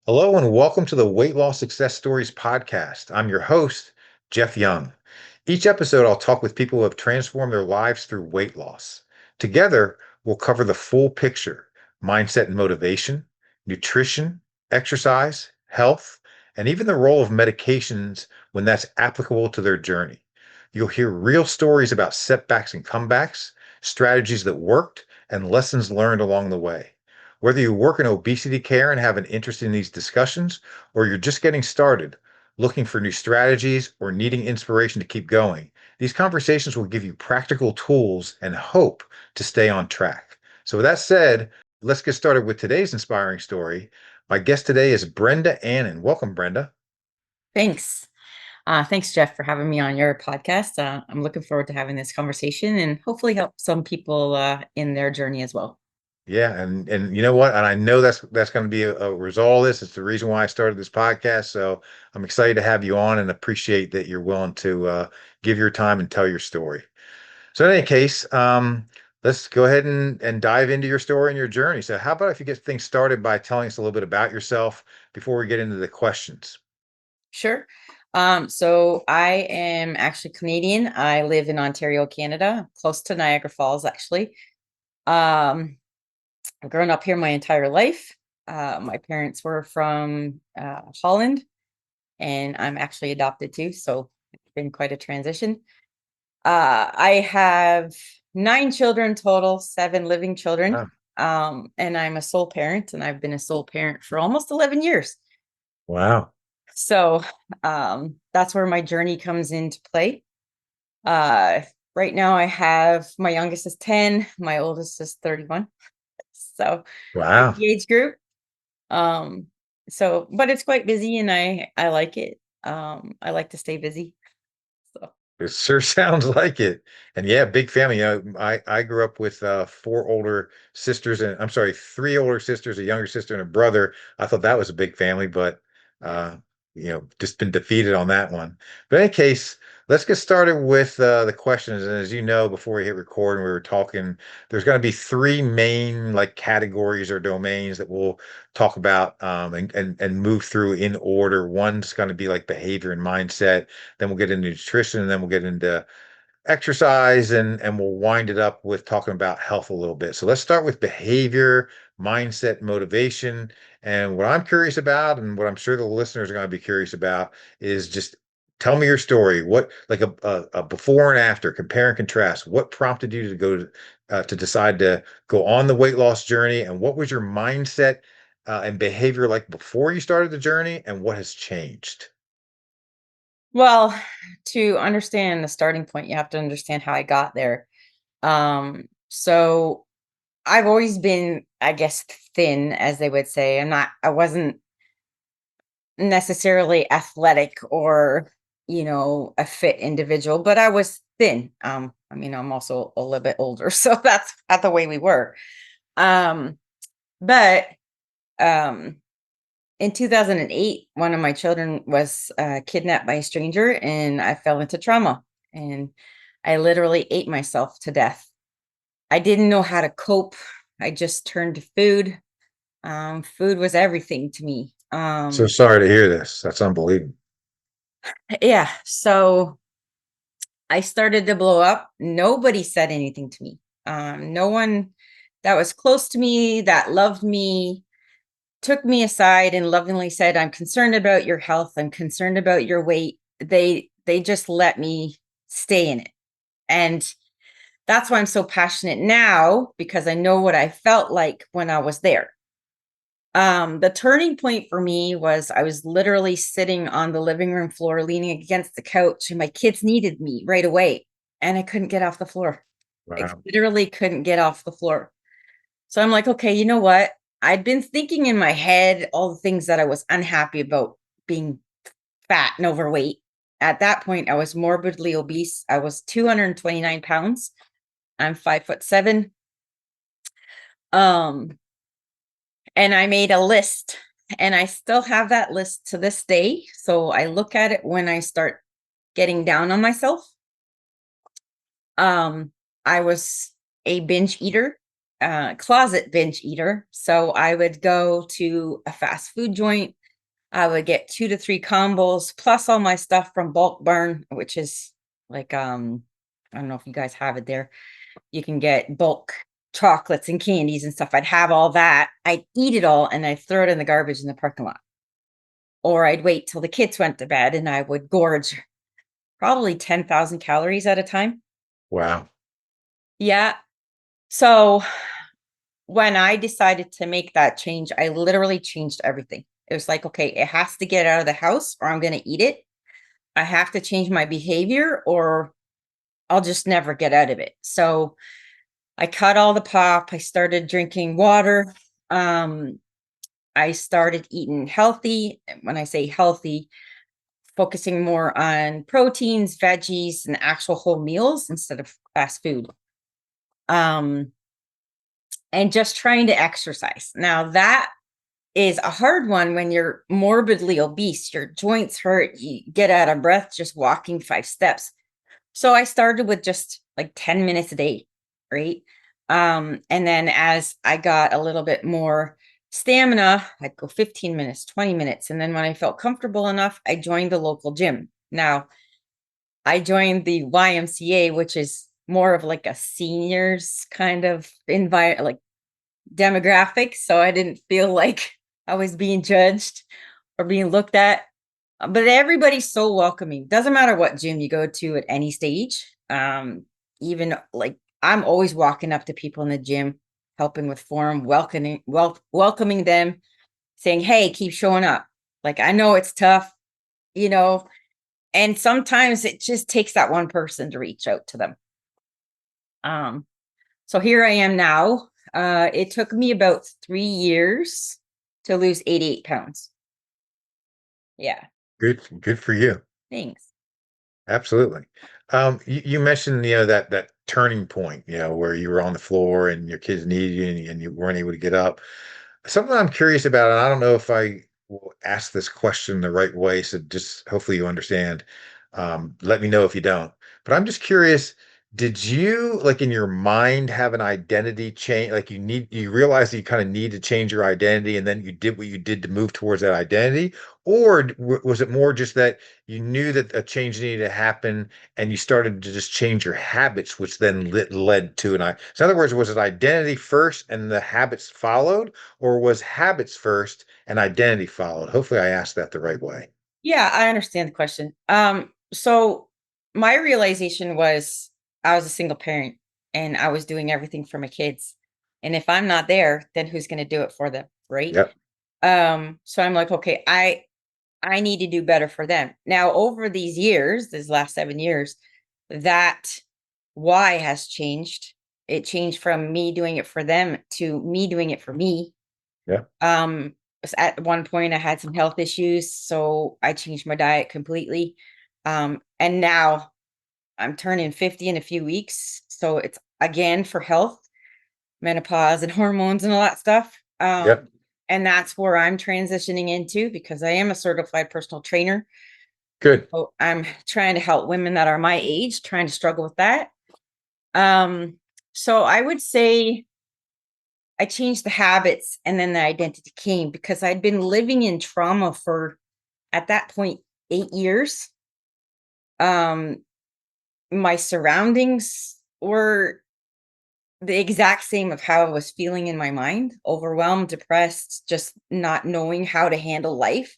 Hello and welcome to the Weight Loss Success Stories podcast. I'm your host, Jeff Young. Each episode, I'll talk with people who have transformed their lives through weight loss. Together, we'll cover the full picture: mindset and motivation, nutrition, exercise, health, and even the role of medications when that's applicable to their journey. You'll hear real stories about setbacks and comebacks, strategies that worked, and lessons learned along the way. Whether you work in obesity care and have an interest in these discussions, or you're just getting started, looking for new strategies, or needing inspiration to keep going, these conversations will give you practical tools and hope to stay on track. So, with that said, let's get started with today's inspiring story. My guest today is Brenda Annen. Welcome, Brenda. Thanks. Thanks, Jeff, for having me on your podcast. I'm looking forward to having this conversation and hopefully help some people in their journey as well. Yeah, and you know what? And I know that's going to be a result of this. It's the reason why I started this podcast. So I'm excited to have you on and appreciate that you're willing to give your time and tell your story. So in any case, let's go ahead and dive into your story and your journey. So how about if you get things started by telling us a little bit about yourself before we get into the questions? Sure. So I am actually Canadian. I live in Ontario, Canada, close to Niagara Falls, actually. I've grown up here my entire life. My parents were from Holland, and I'm actually adopted too. So it's been quite a transition. I have 9 children total, 7 living children. Oh, And I'm a sole parent, and I've been a sole parent for almost 11 years. wow. So that's where my journey comes into play. Uh, right now, I have my youngest is 10, my oldest is 31. So Wow. the age group. Um, but it's quite busy, and I like it. I like to stay busy. So It sure sounds like it. And yeah, big family. I grew up with four older sisters and I'm sorry, three older sisters, a younger sister, and a brother. I thought that was a big family, but uh, just been defeated on that one. But in any case, let's get started with the questions. And as you know, before we hit record and we were talking, there's going to be three main like categories or domains that we'll talk about and move through in order. One's going to be like behavior and mindset, then we'll get into nutrition, and then we'll get into exercise, and we'll wind it up with talking about health a little bit. So let's start with behavior, mindset, motivation. And what I'm curious about, and what I'm sure the listeners are going to be curious about, is just tell me your story. What, like a before and after, compare and contrast. What prompted you to to decide to go on the weight loss journey, and what was your mindset and behavior like before you started the journey, and what has changed? well, to understand the starting point, you have to understand how I got there. So I've always been, I guess, thin, as they would say. I wasn't necessarily athletic or, a fit individual, but I was thin. I'm also a little bit older, so that's not the way we were. Um, but um, in 2008, one of my children was kidnapped by a stranger, and I fell into trauma, and I literally ate myself to death. I didn't know how to cope. I just turned to food. Food was everything to me. So sorry to hear this. That's unbelievable. Yeah. So I started to blow up. Nobody said anything to me. No one that was close to me, that loved me, took me aside and lovingly said, "I'm concerned about your health. I'm concerned about your weight." They just let me stay in it. And that's why I'm so passionate now, because I know what I felt like when I was there. The turning point for me was I was literally sitting on the living room floor, leaning against the couch, and my kids needed me right away. And I couldn't get off the floor. I Wow. literally couldn't get off the floor. So I'm like, okay, you know what? I'd been thinking in my head all the things that I was unhappy about being fat and overweight. At that point, I was morbidly obese. I was 229 pounds. I'm 5'7". Um, and I made a list, and I still have that list to this day. So I look at it when I start getting down on myself. Um, I was a binge eater. closet binge eater. So I would go to a fast food joint. I would get 2 to 3 combos plus all my stuff from Bulk Barn, which is like I don't know if you guys have it there. You can get bulk chocolates and candies and stuff. I'd have all that. I'd eat it all and I'd throw it in the garbage in the parking lot. Or I'd wait till the kids went to bed and I would gorge probably 10,000 calories at a time. Wow. Yeah. So when I decided to make that change, I literally changed everything. It was like, okay, it has to get out of the house or I'm going to eat it. I have to change my behavior or I'll just never get out of it. So I cut all the pop. I started drinking water. Um, I started eating healthy. When I say healthy, focusing more on proteins, veggies, and actual whole meals instead of fast food. Um, and just trying to exercise. Now, that is a hard one when you're morbidly obese. Your joints hurt, you get out of breath just walking 5 steps. So I started with just like 10 minutes a day, right? And then as I got a little bit more stamina, I'd go 15 minutes, 20 minutes. And then when I felt comfortable enough, I joined the local gym. Now, I joined the YMCA, which is more of like a seniors kind of like demographic. So I didn't feel like I was being judged or being looked at. But everybody's so welcoming. Doesn't matter what gym you go to at any stage. Even like I'm always walking up to people in the gym, helping with form, welcoming them, saying, "Hey, keep showing up." Like I know it's tough, you know, and sometimes it just takes that one person to reach out to them. Um, so here I am now. It took me about 3 years to lose 88 pounds. Yeah, Good for you. thanks. Absolutely. You mentioned, that turning point, where you were on the floor and your kids needed you and you weren't able to get up. Something I'm curious about, and I don't know if I will ask this question the right way, so just hopefully you understand. Let me know if you don't. But I'm just curious, did you, like in your mind, have an identity change? Like you realized that you kind of need to change your identity, and then you did what you did to move towards that identity? Or was it more just that you knew that a change needed to happen and you started to just change your habits, which then led to an I. So in other words, was it identity first and the habits followed? Or was habits first and identity followed? Hopefully, I asked that the right way. Yeah, I understand the question. So my realization was I was a single parent and I was doing everything for my kids. And if I'm not there, then who's going to do it for them, right? Yep. So I'm like, okay, I need to do better for them. Now, over these years, these last 7 years, that why has changed. It changed from me doing it for them to me doing it for me. Yeah. um at one point I had some health issues, so I changed my diet completely. And now I'm turning 50 in a few weeks, so it's again for health, menopause and hormones and all that stuff. Yep. And that's where I'm transitioning into because I am a certified personal trainer. Good. So I'm trying to help women that are my age trying to struggle with that. um so I would say I changed the habits and then the identity came because I'd been living in trauma for, at that point, 8 years. Um, my surroundings were the exact same of how I was feeling in my mind, overwhelmed, depressed, just not knowing how to handle life.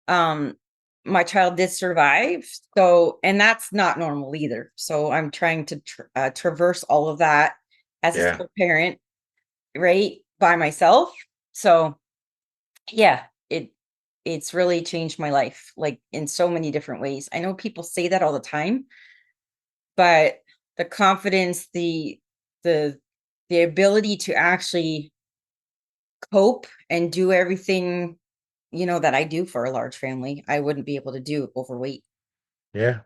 Um, my child did survive. So, and that's not normal either. So I'm trying to traverse all of that as a Yeah. single parent, right, by myself. So yeah, it's really changed my life, like, in so many different ways. I know people say that all the time, but the confidence, the the ability to actually cope and do everything, that I do for a large family, I wouldn't be able to do overweight. Yeah.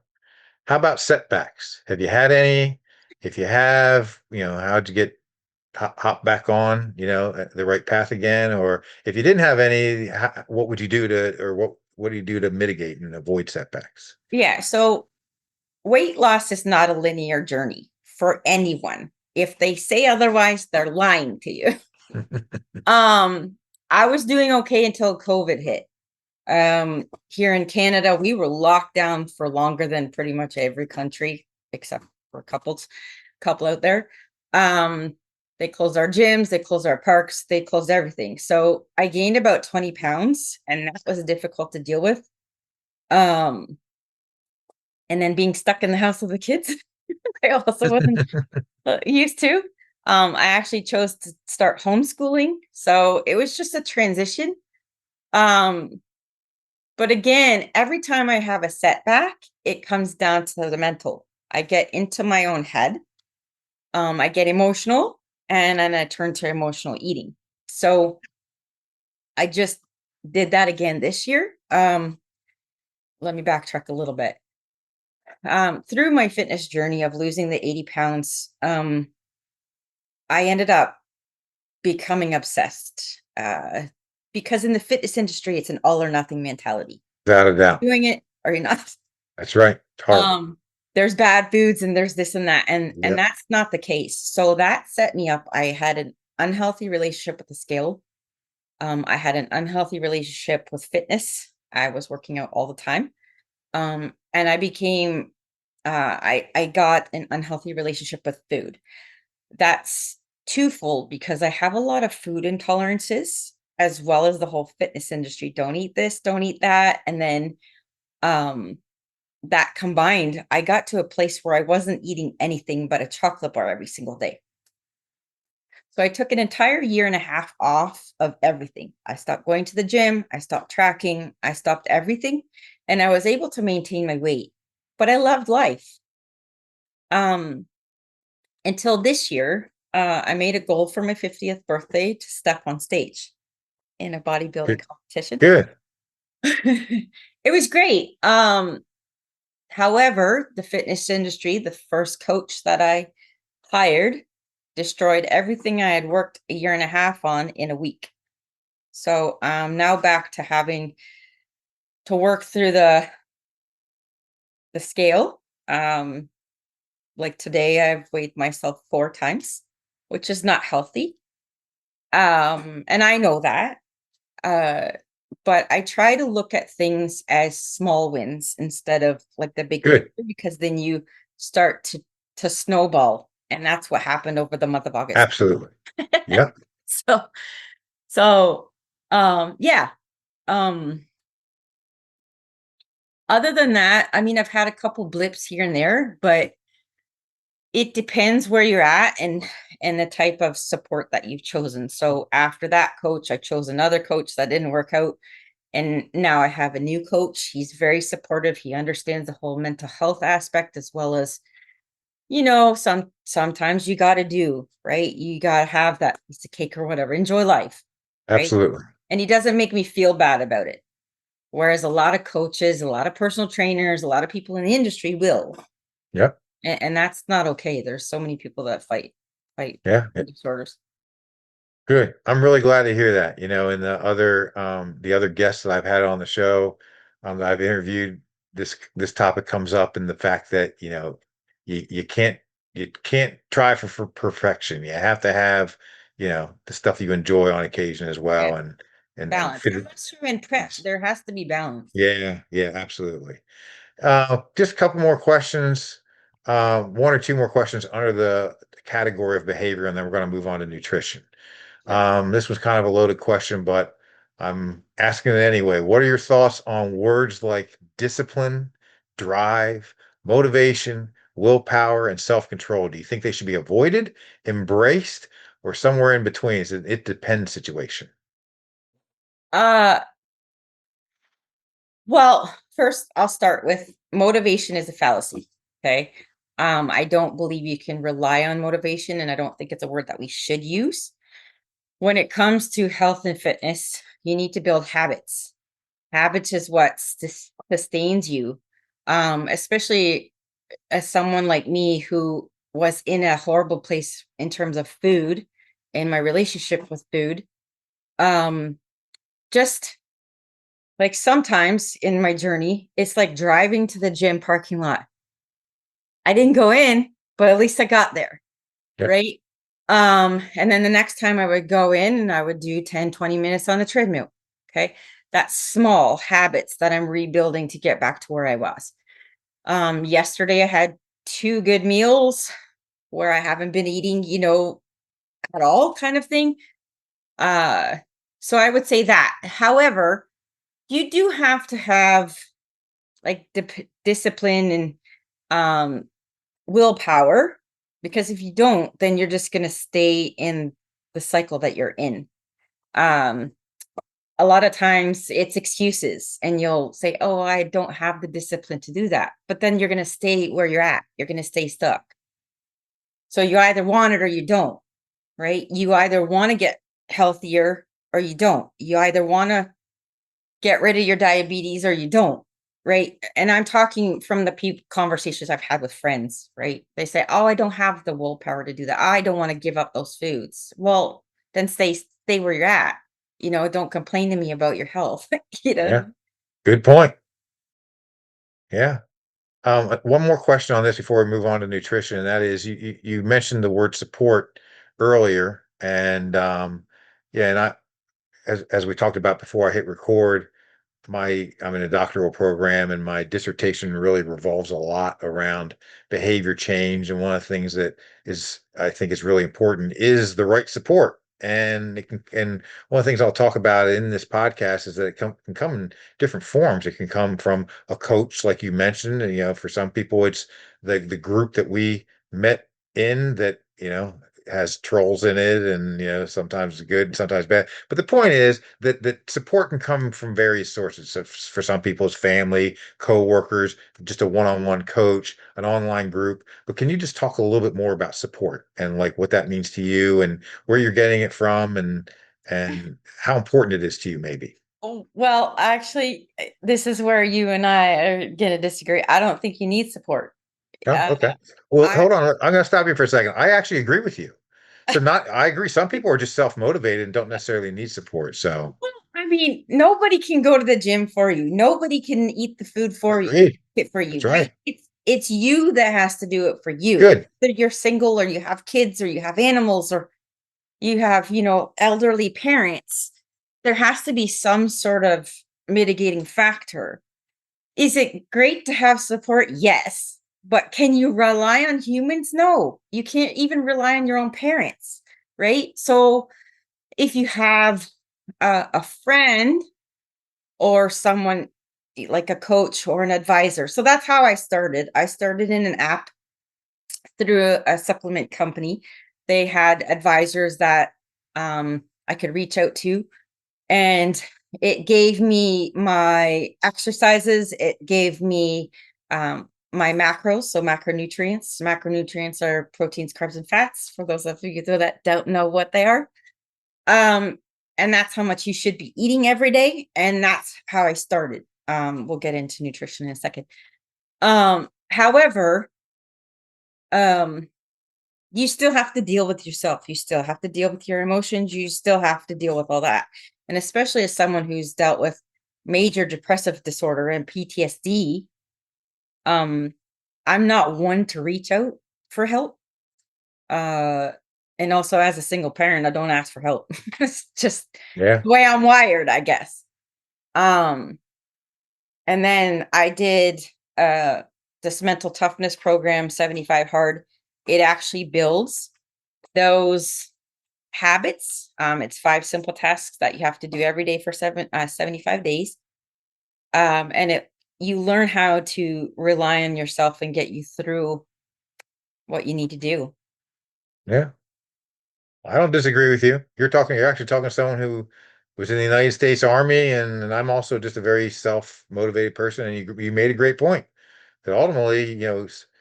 How about setbacks? Have you had any? If you have, how'd you get hop back on, the right path again? Or if you didn't have any, what would you do or what do you do to mitigate and avoid setbacks? Yeah, so weight loss is not a linear journey for anyone. If they say otherwise, they're lying to you. I was doing okay until COVID hit. Here in Canada, we were locked down for longer than pretty much every country except for couple out there. They closed our gyms, they closed our parks, they closed everything. So I gained about 20 pounds, and that was difficult to deal with. Um, and then being stuck in the house with the kids, I also wasn't used to. I actually chose to start homeschooling, so it was just a transition. Um, but again, every time I have a setback, it comes down to the mental. I get into my own head. I get emotional, and then I turn to emotional eating. So I just did that again this year. Let me backtrack a little bit. Through my fitness journey of losing the 80 pounds, I ended up becoming obsessed. Because in the fitness industry, it's an all or nothing mentality. Without a doubt. Doing it or you're not. That's right. It's hard. There's bad foods and there's this and that, and Yep. that's not the case. So that set me up. I had an unhealthy relationship with the scale. I had an unhealthy relationship with fitness. I was working out all the time. And I became I got an unhealthy relationship with food. That's twofold because I have a lot of food intolerances as well as the whole fitness industry. Don't eat this, don't eat that. And then um that combined, I got to a place where I wasn't eating anything but a chocolate bar every single day. So I took an entire year and a half off of everything. I stopped going to the gym, I stopped tracking, I stopped everything, and I was able to maintain my weight. But I loved life. Um, until this year, I made a goal for my 50th birthday to step on stage in a bodybuilding Good. competition. Good. It was great. However, the fitness industry, the first coach that I hired, destroyed everything I had worked a year and a half on in a week. So I'm now back to having to work through the scale. Like today I've weighed myself 4 times, which is not healthy. And I know that. Uh, but I try to look at things as small wins instead of like the big Good. picture, because then you start to snowball. And that's what happened over the month of August. Absolutely. Yep. So so yeah. Um Other than that, I mean, I've had a couple blips here and there, but it depends where you're at and the type of support that you've chosen. So after that coach, I chose another coach that didn't work out. And now I have a new coach. He's very supportive. He understands the whole mental health aspect as well as, sometimes you got to do, right? You got to have that piece of cake or whatever. Enjoy life, right? Absolutely. And he doesn't make me feel bad about it. Whereas a lot of coaches, a lot of personal trainers, a lot of people in the industry will. Yep. And that's not okay. There's so many people that fight Yeah. disorders. Good. I'm really glad to hear that. And the other guests that I've had on the show, that I've interviewed, this topic comes up in the fact that, you can't try for perfection. You have to have, the stuff you enjoy on occasion as Yeah. well and Balance. fit it. Once you're in prep, there has to be balance. Yeah, yeah, absolutely. Just a couple more questions. One or two more questions under the category of behavior, and then we're going to move on to nutrition. Sure. This was kind of a loaded question, but I'm asking it anyway. What are your thoughts on words like discipline, drive, motivation, willpower, and self-control? Do you think they should be avoided, embraced, or somewhere in between? It's an it depends situation. Uh well, first I'll start with motivation is a fallacy. Okay. I don't believe you can rely on motivation, and I don't think it's a word that we should use. When it comes to health and fitness, you need to build habits. Habits is what sustains you. Especially as someone like me who was in a horrible place in terms of food and my relationship with food. Um, just like sometimes in my journey, it's like driving to the gym parking lot. I didn't go in, but at least I got there. Yeah. right? And then the next time I would go in and I would do 10, 20 minutes on the treadmill. Okay. That's small habits that I'm rebuilding to get back to where I was. Yesterday I had two good meals where I haven't been eating, at all kind of thing. Uh, so I would say that. However, you do have to have like discipline and um willpower, because if you don't, then you're just going to stay in the cycle that you're in. Um, a lot of times it's excuses, and you'll say, "Oh, I don't have the discipline to do that." But then you're going to stay where you're at. You're going to stay stuck. So you either want it or you don't, right? You either want to get healthier or you don't. You either want to get rid of your diabetes or you don't, right? And I'm talking from the conversations I've had with friends, right? They say, "Oh, I don't have the willpower to do that. I don't want to give up those foods." Well, then stay where you're at. Don't complain to me about your health. you know. Yeah. Good point. Yeah. One more question on this before we move on to nutrition, and that is you mentioned the word support earlier, and yeah, and I as we talked about before I hit record, I'm in a doctoral program, and my dissertation really revolves a lot around behavior change. And one of the things that is I think is really important is the right support. And one of the things I'll talk about in this podcast is that can come in different forms. It can come from a coach, like you mentioned, and for some people it's the group that we met in that has trolls in it, and sometimes good, sometimes bad. But the point is that support can come from various sources. So for some people, it's family, coworkers, just a one-on-one coach, an online group. But can you just talk a little bit more about support and like what that means to you and where you're getting it from and how important it is to you, maybe? Oh, well, actually, this is where you and I are going to disagree. I don't think you need support. Oh, Uh, okay. Well, I hold on. I'm going to stop you for a second. I actually agree with you. So not, I agree. Some people are just self-motivated and don't necessarily need support. So Well, I mean, nobody can go to the gym for you. Nobody can eat the food for you, agreed. fit for That's you, right? right. It's you that has to do it for you. Good. Whether you're single or you have kids or you have animals or you have, elderly parents, there has to be some sort of mitigating factor. Is it great to have support? Yes. But can you rely on humans? No. You can't even rely on your own parents, right? So if you have a friend or someone like a coach or an advisor. So that's how I started. I started in an app through a supplement company. They had advisors that I could reach out to, and it gave me my exercises. It gave me my macros, so macronutrients. Macronutrients are proteins, carbs, and fats. For those of you that don't know what they are, um, and that's how much you should be eating every day. And that's how I started. We'll get into nutrition in a second. However, um, you still have to deal with yourself. You still have to deal with your emotions. You still have to deal with all that. And especially as someone who's dealt with major depressive disorder and PTSD, um, I'm not one to reach out for help. Uh, and also as a single parent, I don't ask for help. It's just Yeah. the way I'm wired, I guess. Um, and then I did uh this mental toughness program, 75 hard. It actually builds those habits. It's 5 simple tasks that you have to do every day for 75 days. And you learn how to rely on yourself and get you through what you need to do. Yeah. I don't disagree with you. You're actually talking to someone who was in the United States Army, and I'm also just a very self-motivated person. And you made a great point that ultimately,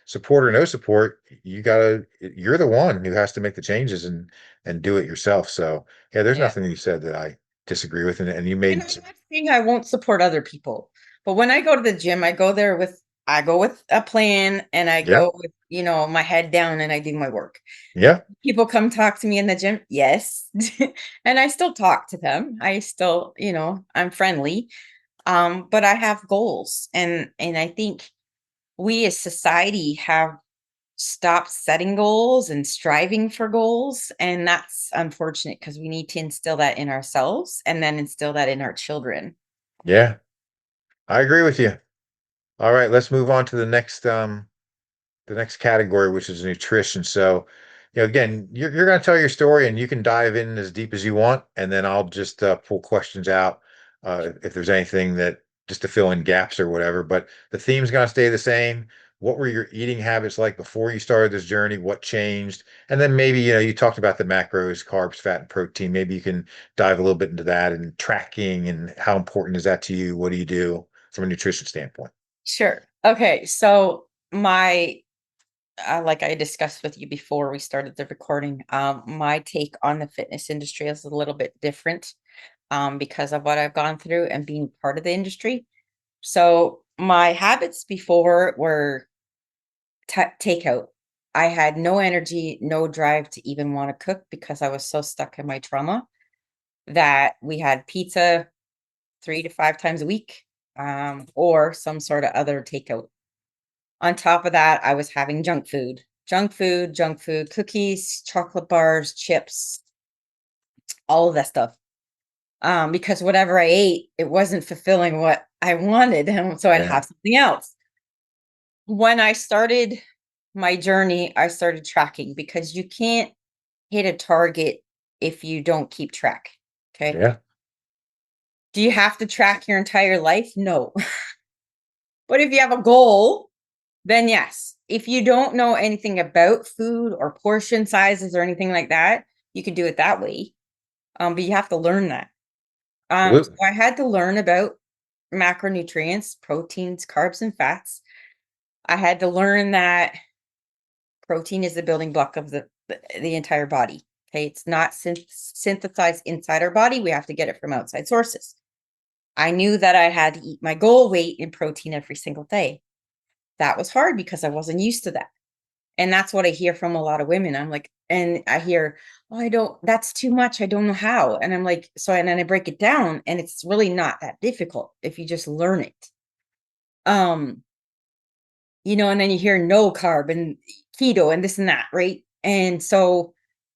support or no support, you're the one who has to make the changes and do it yourself. So yeah, there's Yeah. nothing you said that I disagree with, and you And made I'm not saying I won't support other people, but when I go to the gym, I go with a plan, and I yeah, go with, my head down, and I do my work. yeah, People come talk to me in the gym. Yes. And I still talk to them. I still, I'm friendly. But I have goals, and I think we as society have stopped setting goals and striving for goals. And that's unfortunate because we need to instill that in ourselves and then instill that in our children. Yeah, I agree with you. All right, let's move on to the next category, which is nutrition. So, again, you're going to tell your story and you can dive in as deep as you want, and then I'll just pull questions out if there's anything that just to fill in gaps or whatever. But the theme's going to stay the same. What were your eating habits like before you started this journey? What changed? And then maybe, you talked about the macros, carbs, fat, and protein. Maybe you can dive a little bit into that and tracking and how important is that to you? What do you do from a nutrition standpoint? Sure. Okay. So, my like I discussed with you before we started the recording, my take on the fitness industry is a little bit different because of what I've gone through and being part of the industry. So my habits before were takeout. I had no energy, no drive to even want to cook because I was so stuck in my trauma that we had pizza 3 to 5 times a week, or some sort of other takeout. On top of that, I was having junk food, cookies, chocolate bars, chips, all of that stuff. Because whatever I ate, it wasn't fulfilling what I wanted. And so I'd Yeah. have something else. When I started my journey, I started tracking because you can't hit a target if you don't keep track. Okay. Yeah. Do you have to track your entire life? No. But if you have a goal, then yes. If you don't know anything about food or portion sizes or anything like that, you can do it that way. But you have to learn that. So Absolutely. I had to learn about macronutrients, proteins, carbs, and fats. I had to learn that protein is the building block of the entire body. Okay, it's not synthesized inside our body. We have to get it from outside sources. I knew that I had to eat my goal weight in protein every single day. That was hard because I wasn't used to that. And that's what I hear from a lot of women. I'm like, and I hear, oh, I don't, that's too much. I don't know how. And I'm like, so, and then I break it down and it's really not that difficult if you just learn it. Um, and then you hear no carb and keto and this and that, right? And so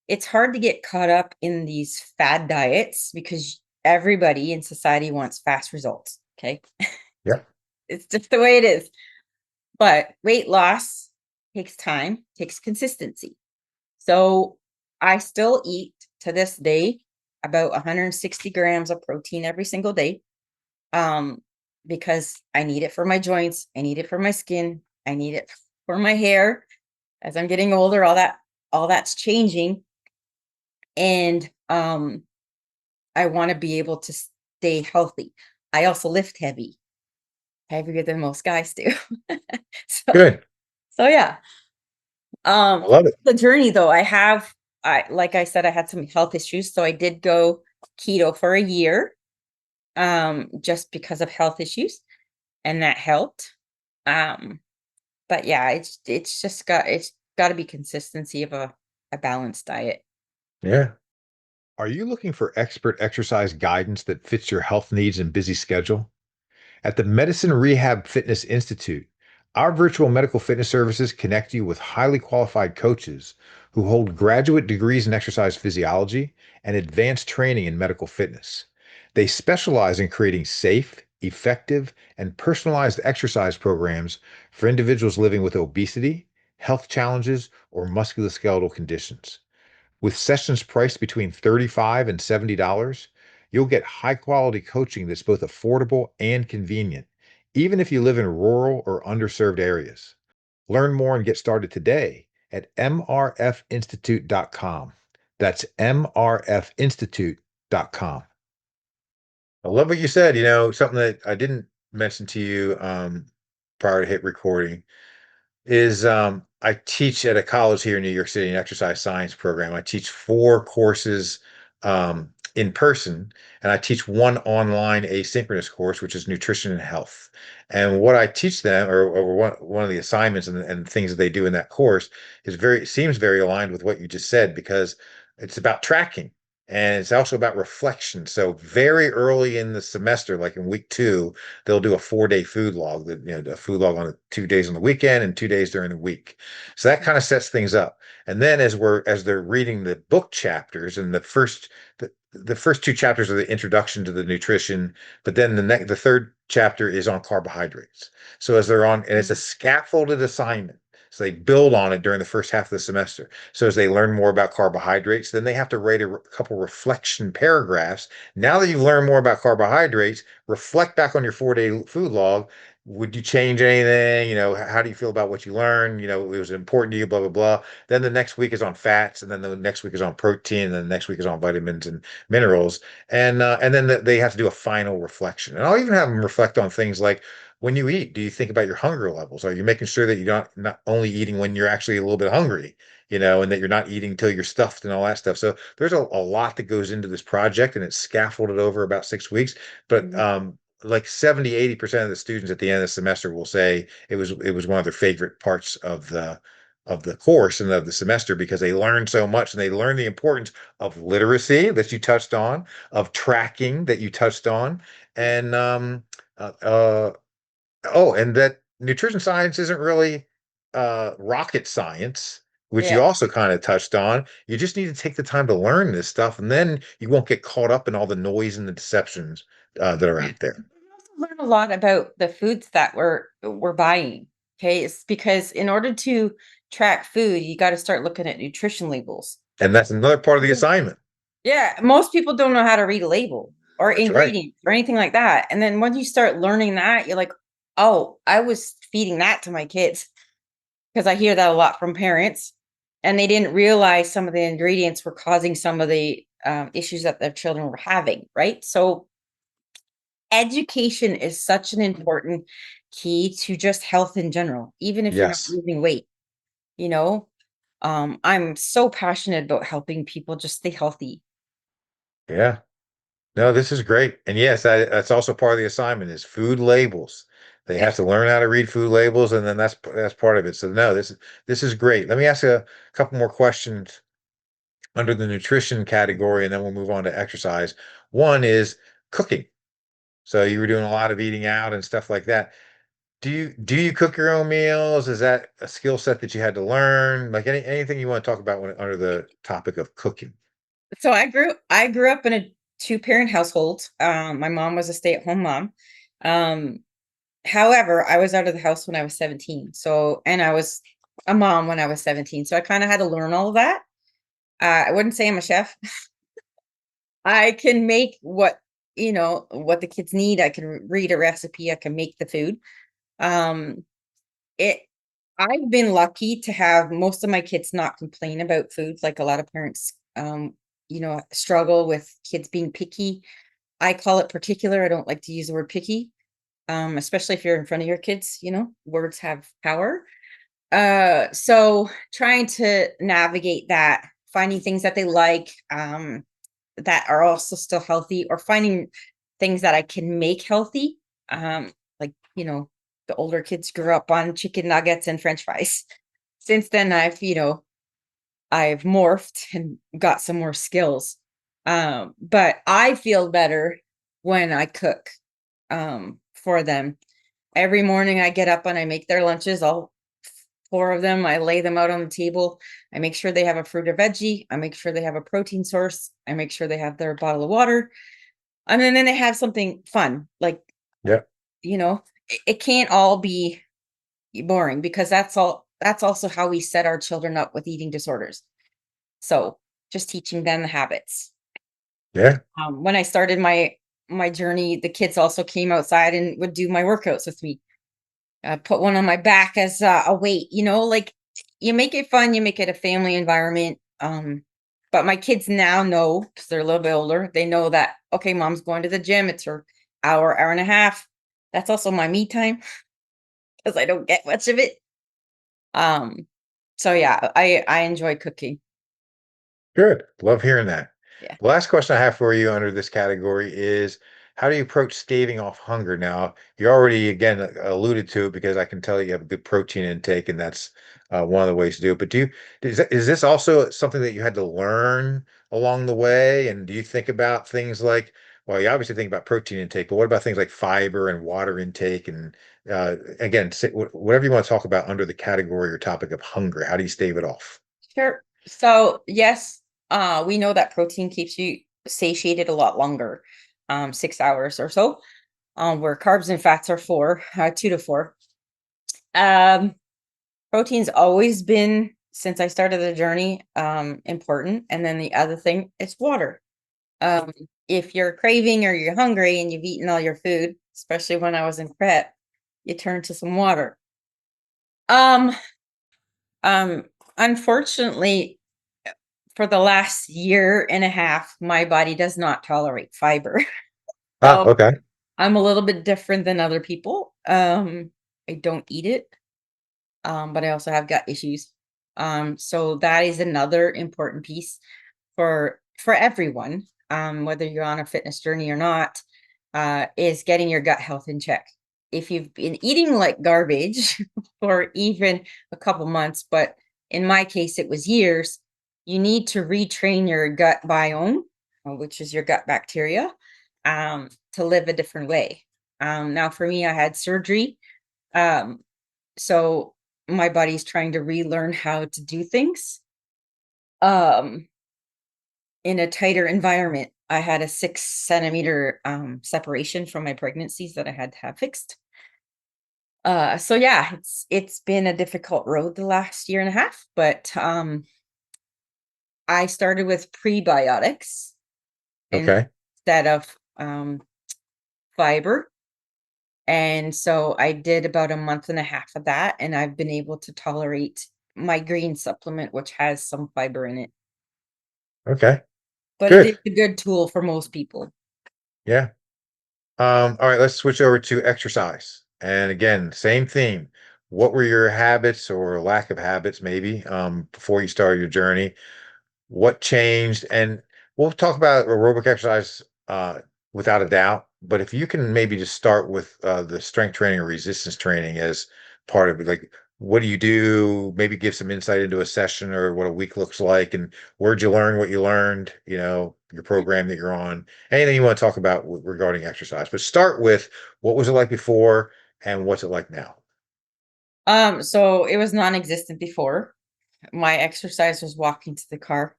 it's hard to get caught up in these fad diets because everybody in society wants fast results. Okay. Yeah. It's just the way it is. But weight loss takes time, takes consistency. So I still eat to this day about 160 grams of protein every single day. Um, because I need it for my joints, I need it for my skin, I need it for my hair. As I'm getting older, all that's changing. And I want to be able to stay healthy. I also lift heavy, heavier than most guys do. so Good. so yeah. I love it. The journey though, I like I said, I had some health issues. So I did go keto for a year, just because of health issues, and that helped. Um, but yeah, it's got to be consistency of a balanced diet. Yeah. Are you looking for expert exercise guidance that fits your health needs and busy schedule? At the Medicine Rehab Fitness Institute, our virtual medical fitness services connect you with highly qualified coaches who hold graduate degrees in exercise physiology and advanced training in medical fitness. They specialize in creating safe, effective, and personalized exercise programs for individuals living with obesity, health challenges, or musculoskeletal conditions. With sessions priced between $35 and $70, you'll get high quality coaching that's both affordable and convenient, even if you live in rural or underserved areas. Learn more and get started today at mrfinstitute.com. That's mrfinstitute.com. I love what you said. Something that I didn't mention to you prior to hit recording is I teach at a college here in New York City, an exercise science program. I teach 4 courses in person, and I teach one online asynchronous course, which is nutrition and health. And what I teach them, or one of the assignments and things that they do in that course, seems very aligned with what you just said because it's about tracking. And it's also about reflection. So very early in the semester, like in week two, they'll do a 4-day food log, that a food log on 2 days on the weekend and 2 days during the week. So that kind of sets things up. And then as they're reading the book chapters, and the first two chapters are the introduction to the nutrition, but then the third chapter is on carbohydrates. So as they're on, and it's a Mm. scaffolded assignment. So they build on it during the first half of the semester. So as they learn more about carbohydrates, then they have to write a couple reflection paragraphs. Now that you've learned more about carbohydrates, reflect back on your 4-day food log. Would you change anything? How do you feel about what you learned? It was important to you, blah, blah, blah. Then the next week is on fats, and then the next week is on protein, and then the next week is on vitamins and minerals. And then they have to do a final reflection. And I'll even have them reflect on things like, when you eat, do you think about your hunger levels? Are you making sure that you're not only eating when you're actually a little bit hungry, and that you're not eating till you're stuffed and all that stuff? So there's a lot that goes into this project, and it's scaffolded over about 6 weeks. But Mhm. like 70-80% of the students at the end of the semester will say it was one of their favorite parts of the course and of the semester, because they learned so much, and they learned the importance of literacy that you touched on, of tracking that you touched on, and uh, uh, oh, and that nutrition science isn't really rocket science, which you Yeah. also kind of touched on. You just need to take the time to learn this stuff, and then you won't get caught up in all the noise and the deceptions that are Yeah. out there. We also learn a lot about the foods that we're buying. Okay. It's because in order to track food, you got to start looking at nutrition labels. And that's another part of the Mhm. assignment. Yeah. Most people don't know how to read a label or That's right. ingredients or anything like that. And then once you start learning that, you're like, oh, I was feeding that to my kids because I hear that a lot from parents. And they didn't realize some of the ingredients were causing some of the issues that their children were having. Right. So, education is such an important key to just health in general, even if you're not Yes. losing weight, you know? I'm so passionate about helping people just stay healthy. Yeah. No, this is great. And yes, that's also part of the assignment is food labels. They Yeah. have to learn how to read food labels, and then that's part of it. So no, this is great. Let me ask you a couple more questions under the nutrition category, and then we'll move on to exercise. One is cooking. So you were doing a lot of eating out and stuff like that. Do you cook your own meals? Is that a skill set that you had to learn? Like anything you want to talk about under the topic of cooking? So I grew up in a two-parent household. My mom was a stay-at-home mom. Um, However, I was out of the house when I was 17. So, and I was a mom when I was 17. So I kind of had to learn all of that. I wouldn't say I'm a chef. I can make what the kids need. I can read a recipe. I can make the food. Um, it. I've been lucky to have most of my kids not complain about food, like a lot of parents, struggle with kids being picky. I call it particular. I don't like to use the word picky, especially if you're in front of your kids. Words have power. So trying to navigate that, finding things that they like, that are also still healthy, or finding things that I can make healthy. Like, the older kids grew up on chicken nuggets and french fries. Since then I've morphed and got some more skills. But I feel better when I cook for them. Every morning I get up and I make their lunches, all four of them. I lay them out on the table. I make sure they have a fruit or veggie. I make sure they have a protein source. I make sure they have their bottle of water. And then they have something fun. Like, Yeah. you know, it can't all be boring, because that's also how we set our children up with eating disorders. So just teaching them the habits. Yeah. When I started my journey, the kids also came outside and would do my workouts with me. Put one on my back as a weight, like, you make it fun, you make it a family environment. But my kids now know, because they're a little bit older, they know that, okay, mom's going to the gym. It's her hour and a half. That's also my me time because I don't get much of it. Um, so yeah, I enjoy cooking. Good. Love hearing that. Yeah. The last question I have for you under this category is, how do you approach staving off hunger? Now, you already again alluded to it because I can tell you have a good protein intake, and that's one of the ways to do it. But is this also something that you had to learn along the way? And do you think about things like, well, you obviously think about protein intake, but what about things like fiber and water intake? And again, whatever you want to talk about under the category or topic of hunger, how do you stave it off? Sure. So yes, we know that protein keeps you satiated a lot longer, 6 hours or so. Where carbs and fats are 2 to 4. Um, Protein's always been, since I started the journey, important. And then the other thing is water. Um, if you're craving or you're hungry and you've eaten all your food, especially when I was in prep, you turn to some water. Um, um, Unfortunately, for the last year and a half, my body does not tolerate fiber. Ah, So okay. I'm a little bit different than other people. I don't eat it, but I also have gut issues. So that is another important piece for everyone, whether you're on a fitness journey or not, is getting your gut health in check. If you've been eating like garbage for even a couple months, but in my case it was years, you need to retrain your gut biome, which is your gut bacteria, to live a different way. Now for me, I had surgery, um, so my body's trying to relearn how to do things. Um, in a tighter environment. I had a 6 centimeter separation from my pregnancies that I had to have fixed. So yeah, it's been a difficult road the last year and a half, but I started with prebiotics Okay. instead of fiber. And so I did about a month and a half of that, and I've been able to tolerate my green supplement, which has some fiber in it. Okay. But it is Good. a good tool for most people. Yeah. All right, let's switch over to exercise. And again, same theme. What were your habits or lack of habits, maybe, before you started your journey? What changed? And we'll talk about aerobic exercise without a doubt. But if you can maybe just start with the strength training or resistance training as part of it, like what do you do? Maybe give some insight into a session or what a week looks like, and where'd you learn what you learned, your program that you're on, anything you want to talk about regarding exercise. But start with what was it like before and what's it like now? So it was non-existent before. My exercise was walking to the car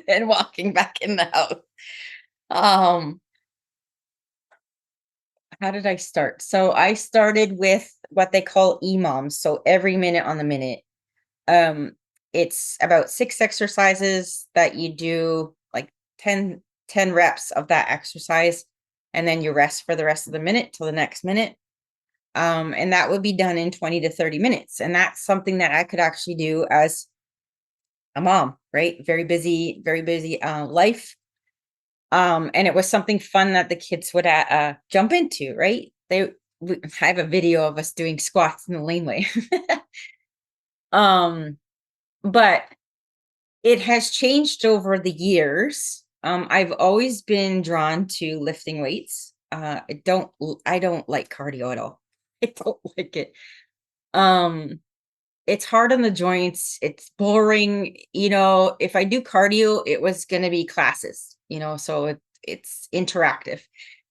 and walking back in the house. Um, how did I start? So I started with what they call EMOMs, so every minute on the minute. Um, it's about 6 exercises that you do, like 10 reps of that exercise, and then you rest for the rest of the minute till the next minute. And that would be done in 20 to 30 minutes. And that's something that I could actually do as a mom, right? Very busy life. And it was something fun that the kids would jump into, right? I have a video of us doing squats in the laneway. um, but it has changed over the years. I've always been drawn to lifting weights. I don't like cardio at all. I don't like it. Um, it's hard on the joints. It's boring. If I do cardio, it was going to be classes, so it's interactive.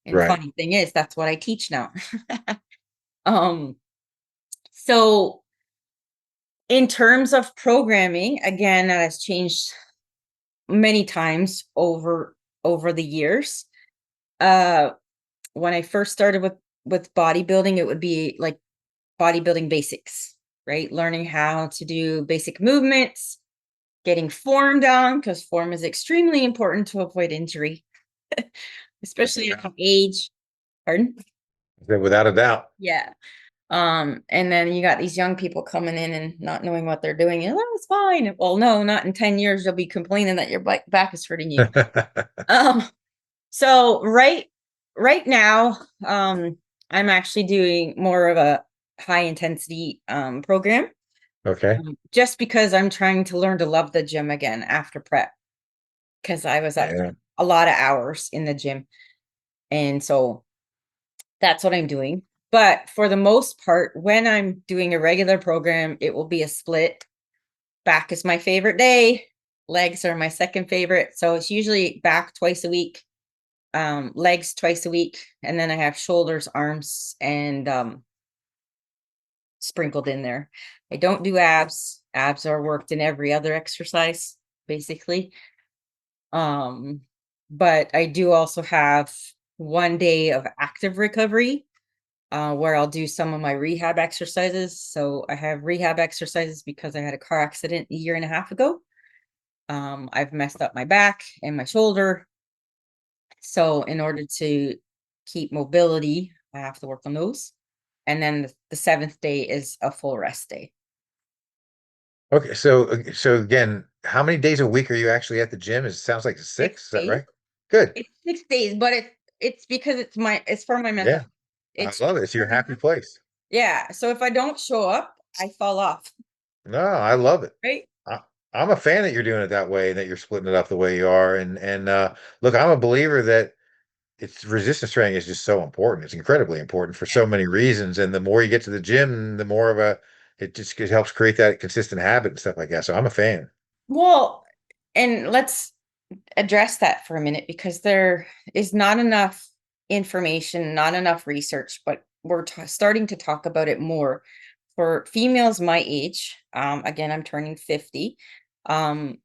And Right. funny thing is, that's what I teach now. um, so in terms of programming, again, that has changed many times over the years. Uh, when I first started with bodybuilding, it would be like bodybuilding basics, right? Learning how to do basic movements, getting form down, because form is extremely important to avoid injury, especially at age. Pardon? Without a doubt. Yeah. And then you got these young people coming in and not knowing what they're doing. And oh, it's fine. Well, no, not in 10 years. You'll be complaining that your back is hurting you. Um, so right now, I'm actually doing more of a high intensity program, Okay. just because I'm trying to learn to love the gym again after prep, because I was at Yeah. a lot of hours in the gym. And so that's what I'm doing. But for the most part, when I'm doing a regular program, it will be a split. Back is my favorite day. Legs are my second favorite. So it's usually back twice a week, legs twice a week, and then I have shoulders, arms, and sprinkled in there. I don't do abs. Abs are worked in every other exercise, basically. Um, but I do also have one day of active recovery, where I'll do some of my rehab exercises. So I have rehab exercises because I had a car accident a year and a half ago. I've messed up my back and my shoulder. So in order to keep mobility, I have to work on those. And then the seventh day is a full rest day. Okay, so again, how many days a week are you actually at the gym? It sounds like Six six. Is that days. right? Good. It's 6 days, but it's because it's for my mental Yeah, health. I It's love it. It's your happy place. yeah. So if I don't show up, I fall off, No, I love it. right? I, I'm a fan that you're doing it that way and that you're splitting it up the way you are. And look, I'm a believer that it's resistance training is just so important. It's incredibly important for so many reasons. And the more you get to the gym, the more of a it helps create that consistent habit and stuff like that. So I'm a fan. Well, and let's address that for a minute because there is not enough information, not enough research, but we're starting to talk about it more for females my age. Again, I'm turning 50. Um,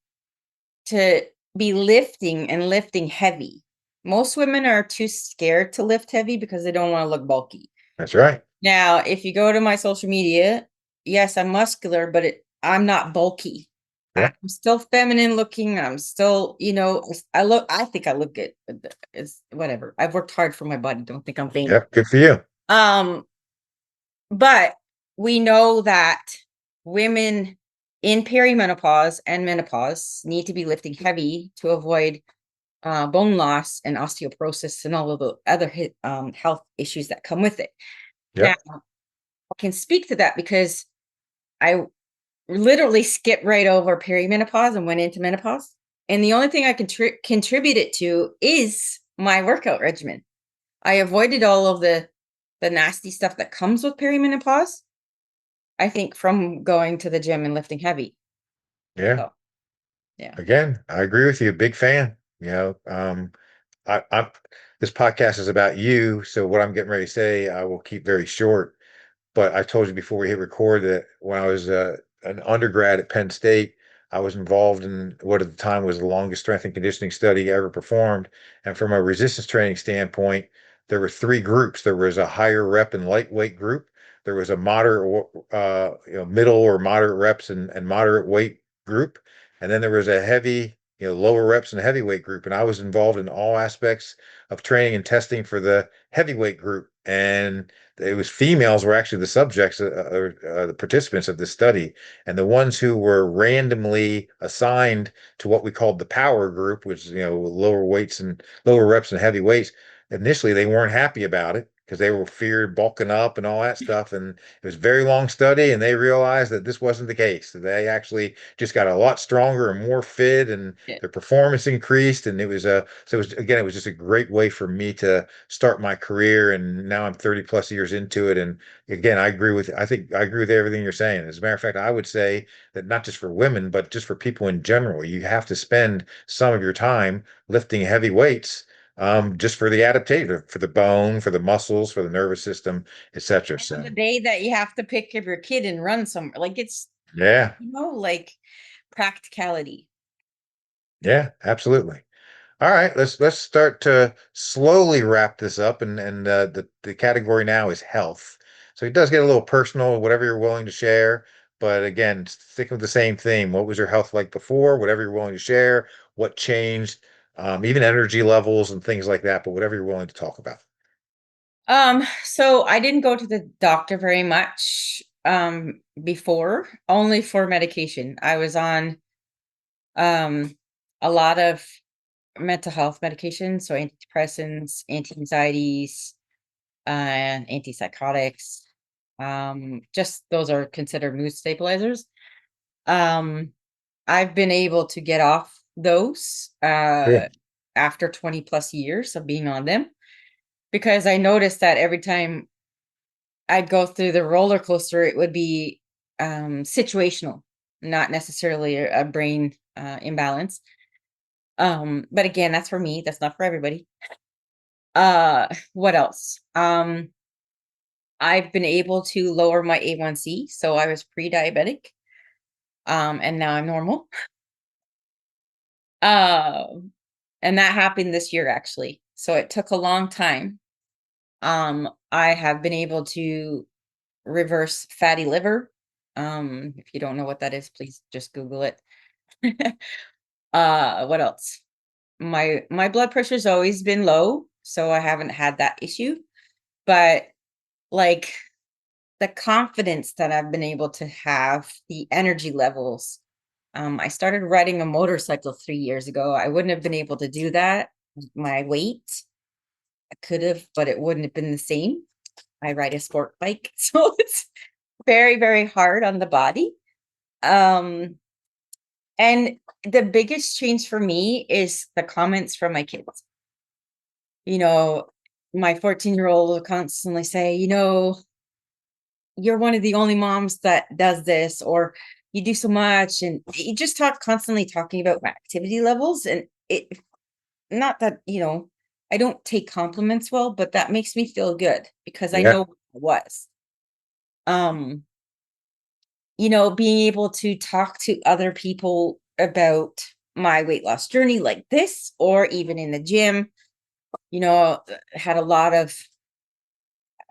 to be lifting and lifting heavy. Most women are too scared to lift heavy because they don't want to look bulky. That's right. Now, if you go to my social media, yes, I'm muscular, but I'm not bulky. I'm Yeah. still feminine looking. I'm still, I think I look good. It's whatever. I've worked hard for my body. Don't think I'm vain. Yep. Good for you. Um, but we know that women in perimenopause and menopause need to be lifting heavy to avoid bone loss and osteoporosis and all of the other health issues that come with it. Now, Yep. I can speak to that because I literally skipped right over perimenopause and went into menopause. And the only thing I can contribute it to is my workout regimen. I avoided all of the nasty stuff that comes with perimenopause, I think, from going to the gym and lifting heavy. Yeah. So, yeah. Again, I agree with you. Big fan. I'm this podcast is about you, so what I'm getting ready to say, I will keep very short. But I told you before we hit record that when I was an undergrad at Penn State, I was involved in what at the time was the longest strength and conditioning study ever performed. And from a resistance training standpoint, there were three groups. There was a higher rep and lightweight group. There was a moderate, middle or moderate reps and moderate weight group. And then there was a heavy, lower reps and heavyweight group. And I was involved in all aspects of training and testing for the heavyweight group. And it was females were actually the subjects the participants of this study, and the ones who were randomly assigned to what we called the power group, which is lower weights and lower reps and heavy weights. Initially they weren't happy about it because they were feared bulking up and all that stuff, and it was a very long study, and they realized that this wasn't the case. They actually just got a lot stronger and more fit, and Yeah. their performance increased. And it was just a great way for me to start my career, and now I'm 30 plus years into it. And again, I think I agree with everything you're saying. As a matter of fact, I would say that not just for women, but just for people in general, you have to spend some of your time lifting heavy weights, just for the adaptation, for the bone, for the muscles, for the nervous system, etc. On So the day that you have to pick up your kid and run somewhere, like it's, yeah, like practicality. yeah, absolutely. All right, let's start to slowly wrap this up, and the category now is health. So it does get a little personal, whatever you're willing to share. But again, sticking with the same theme. What was your health like before? Whatever you're willing to share. What changed? Even energy levels and things like that. But whatever you're willing to talk about. So I didn't go to the doctor very much before, only for medication. I was on um a lot of mental health medication, so antidepressants, anti-anxieties, and antipsychotics. Just those are considered mood stabilizers. Um, I've been able to get off those Cool. after 20 plus years of being on them. because I noticed that every time I'd go through the roller coaster, it would be situational, not necessarily a brain imbalance. But again, that's for me, that's not for everybody. What else? I've been able to lower my A1C, so I was pre-diabetic, and now I'm normal. Um, and that happened this year actually. So it took a long time. I have been able to reverse fatty liver. If you don't know what that is, please just Google it. What else? My blood pressure's always been low, so I haven't had that issue. But like the confidence that I've been able to have, the energy levels. I started riding a motorcycle 3 years ago. I wouldn't have been able to do that. My weight, I could have, but it wouldn't have been the same. I ride a sport bike, so it's very, very hard on the body. Um, and the biggest change for me is the comments from my kids. You know, my 14-year-old will constantly say, you're one of the only moms that does this, or you do so much. And you just constantly talking about my activity levels. And it, not that, I don't take compliments well, but that makes me feel good because I Yeah. know what I was. Um, being able to talk to other people about my weight loss journey like this, or even in the gym, had a lot of,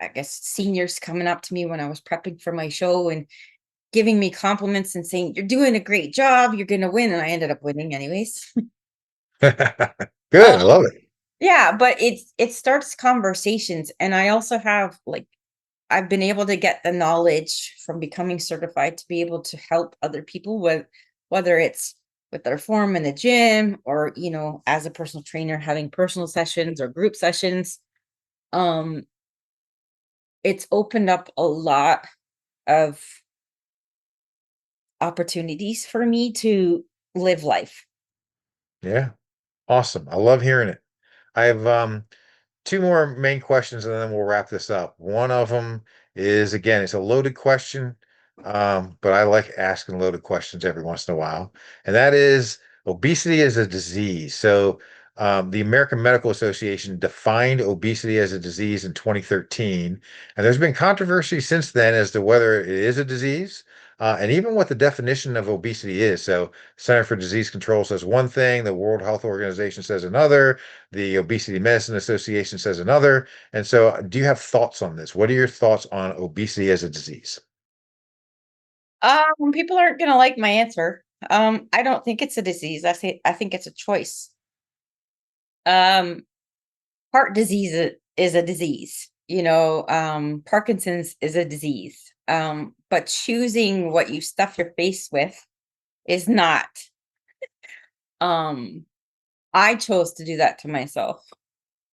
I guess, seniors coming up to me when I was prepping for my show and giving me compliments and saying, "You're doing a great job, you're going to win." And I ended up winning anyways. Good. I um, love it. yeah, but it starts conversations. And I also have like, I've been able to get the knowledge from becoming certified to be able to help other people with, whether it's with their form in the gym, or, as a personal trainer, having personal sessions or group sessions. Um, it's opened up a lot of opportunities for me to live life. Yeah. Awesome. I love hearing it. I have two more main questions and then we'll wrap this up. One of them is again, it's a loaded question, but I like asking loaded questions every once in a while. And that is obesity is a disease. So the American Medical Association defined obesity as a disease in 2013. And there's been controversy since then as to whether it is a disease. And even what the definition of obesity is. So, Center for Disease Control says one thing, the World Health Organization says another, the Obesity Medicine Association says another. And so, do you have thoughts on this? What are your thoughts on obesity as a disease? People aren't gonna like my answer. I don't think it's a disease. I think it's a choice. Um, Heart disease is a disease. Parkinson's is a disease. But choosing what you stuff your face with is not. Um, I chose to do that to myself.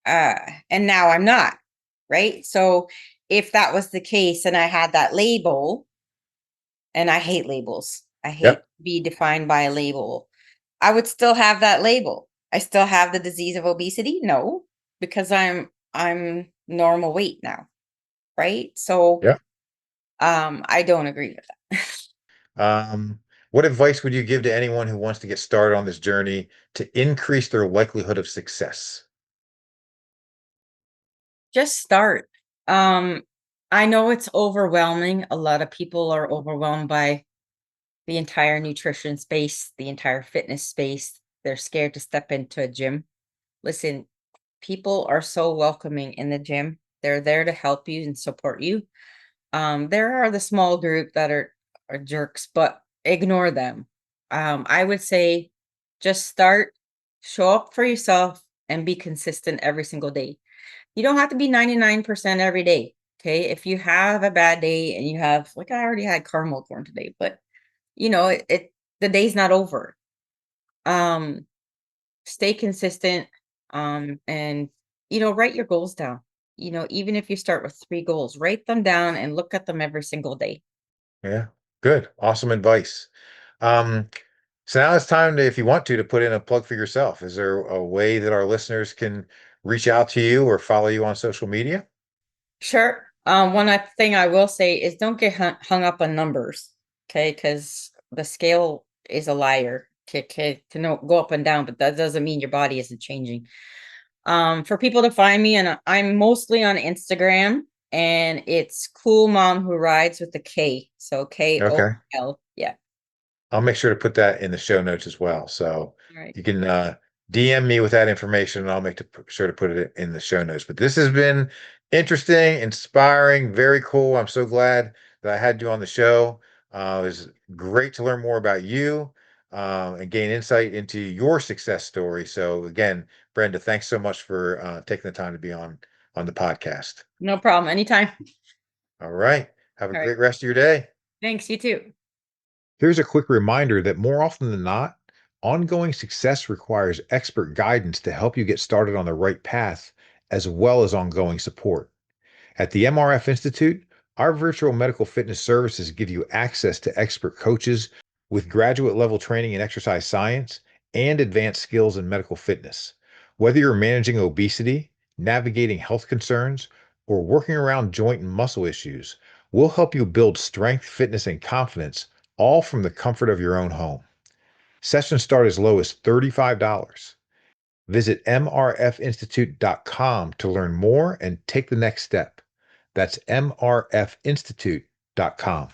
Uh, and now I'm not, right? So if that was the case and I had that label, and I hate labels. I hate Yep. to be defined by a label. I would still have that label. I still have the disease of obesity? No, because I'm normal weight now, right? So Yep. I don't agree with that. Um, what advice would you give to anyone who wants to get started on this journey to increase their likelihood of success? Just start. Um I know it's overwhelming. A lot of people are overwhelmed by the entire nutrition space, the entire fitness space. They're scared to step into a gym. Listen, people are so welcoming in the gym. They're there to help you and support you. There are the small group that are jerks, but ignore them. I would say just start, show up for yourself, and be consistent every single day. You don't have to be 99% every day. Okay. If you have a bad day and you have, like, I already had caramel corn today, but it the day's not over. Um, Stay consistent, and write your goals down. Even if you start with 3 goals, write them down and look at them every single day. Yeah, good. Awesome advice. Um, so now it's time to, if you want to put in a plug for yourself. Is there a way that our listeners can reach out to you or follow you on social media? Sure. Thing I will say is don't get hung up on numbers, okay? Because the scale is a liar. Can go up and down, but that doesn't mean your body isn't changing. For people to find me, and I'm mostly on Instagram, and it's Cool Mom Who Rides with the K. So Okay. KOL. Yeah. I'll make sure to put that in the show notes as well. So All right. you can DM me with that information and I'll sure to put it in the show notes. But this has been interesting, inspiring, very cool. I'm so glad that I had you on the show. It was great to learn more about you and gain insight into your success story. So again, Brenda, thanks so much for taking the time to be on the podcast. No problem. Anytime. All right. Have a All right. great rest of your day. Thanks. You too. Here's a quick reminder that more often than not, ongoing success requires expert guidance to help you get started on the right path, as well as ongoing support. At the MRF Institute, our virtual medical fitness services give you access to expert coaches with graduate level training in exercise science and advanced skills in medical fitness. Whether you're managing obesity, navigating health concerns, or working around joint and muscle issues, we'll help you build strength, fitness, and confidence, all from the comfort of your own home. Sessions start as low as $35. Visit mrfinstitute.com to learn more and take the next step. That's mrfinstitute.com.